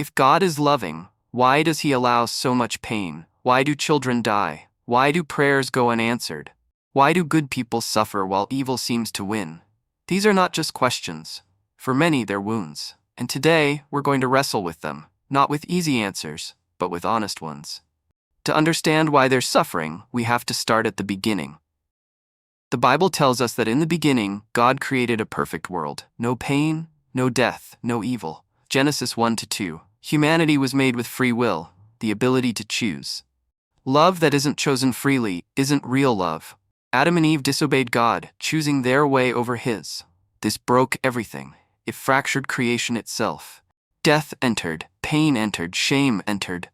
If God is loving, why does he allow so much pain? Why do children die? Why do prayers go unanswered? Why do good people suffer while evil seems to win? These are not just questions. For many, they're wounds. And today, we're going to wrestle with them, not with easy answers, but with honest ones. To understand why they're suffering, we have to start at the beginning. The Bible tells us that in the beginning, God created a perfect world. No pain, no death, no evil. Genesis 1-2. Humanity was made with free will, the ability to choose. Love that isn't chosen freely isn't real love. Adam and Eve disobeyed God, choosing their way over his. This broke everything. It fractured creation itself. Death entered, pain entered, shame entered.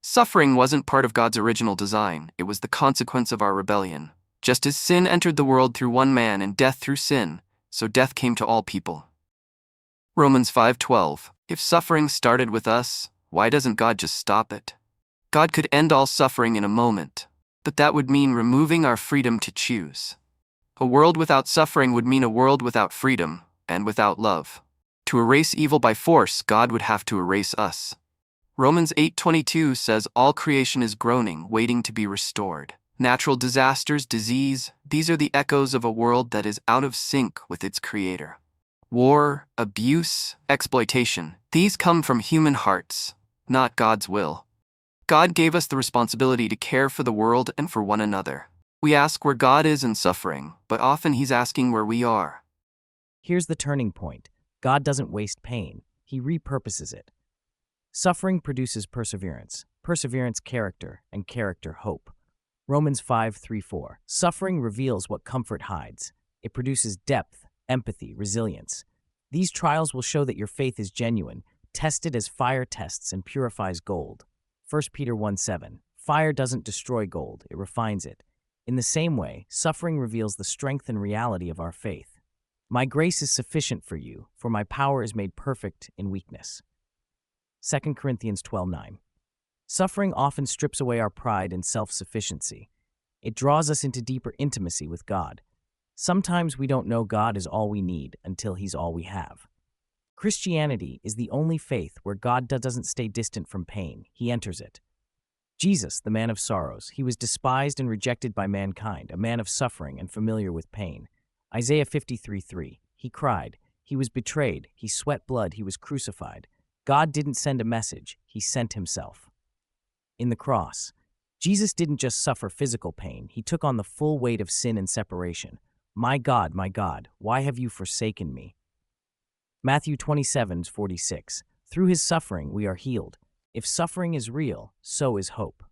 Suffering wasn't part of God's original design. It was the consequence of our rebellion. Just as sin entered the world through one man and death through sin, so death came to all people. Romans 5:12. If suffering started with us, why doesn't God just stop it? God could end all suffering in a moment, but that would mean removing our freedom to choose. A world without suffering would mean a world without freedom and without love. To erase evil by force, God would have to erase us. Romans 8:22 says all creation is groaning, waiting to be restored. Natural disasters, disease, these are the echoes of a world that is out of sync with its creator. War, abuse, exploitation, these come from human hearts, not God's will. God gave us the responsibility to care for the world and for one another. We ask where God is in suffering, but often he's asking where we are. Here's the turning point. God doesn't waste pain. He repurposes it. Suffering produces perseverance, perseverance character, and character hope. Romans 5:3-4. Suffering reveals what comfort hides. It produces depth, empathy, resilience. These trials will show that your faith is genuine, tested as fire tests and purifies gold. 1 Peter 1:7. Fire doesn't destroy gold, it refines it. In the same way, suffering reveals the strength and reality of our faith. My grace is sufficient for you, for my power is made perfect in weakness. 2 Corinthians 12:9. Suffering often strips away our pride and self-sufficiency. It draws us into deeper intimacy with God. Sometimes we don't know God is all we need until he's all we have. Christianity is the only faith where God doesn't stay distant from pain, he enters it. Jesus, the man of sorrows, he was despised and rejected by mankind, a man of suffering and familiar with pain. Isaiah 53:3. He cried, he was betrayed, he sweat blood, he was crucified. God didn't send a message, he sent himself. In the cross, Jesus didn't just suffer physical pain, he took on the full weight of sin and separation. My God, why have you forsaken me? Matthew 27:46. Through his suffering we are healed. If suffering is real, so is hope.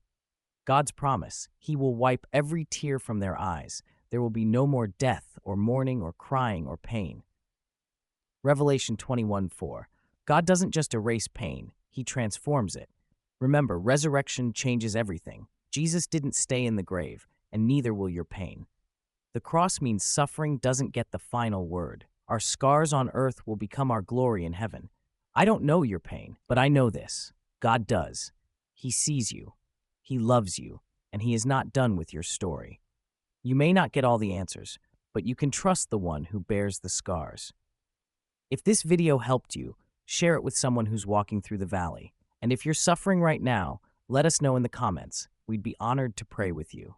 God's promise, he will wipe every tear from their eyes. There will be no more death or mourning or crying or pain. Revelation 21:4. God doesn't just erase pain, he transforms it. Remember, resurrection changes everything. Jesus didn't stay in the grave, and neither will your pain. The cross means suffering doesn't get the final word. Our scars on earth will become our glory in heaven. I don't know your pain, but I know this. God does. He sees you. He loves you, and he is not done with your story. You may not get all the answers, but you can trust the one who bears the scars. If this video helped you, share it with someone who's walking through the valley. And if you're suffering right now, let us know in the comments. We'd be honored to pray with you.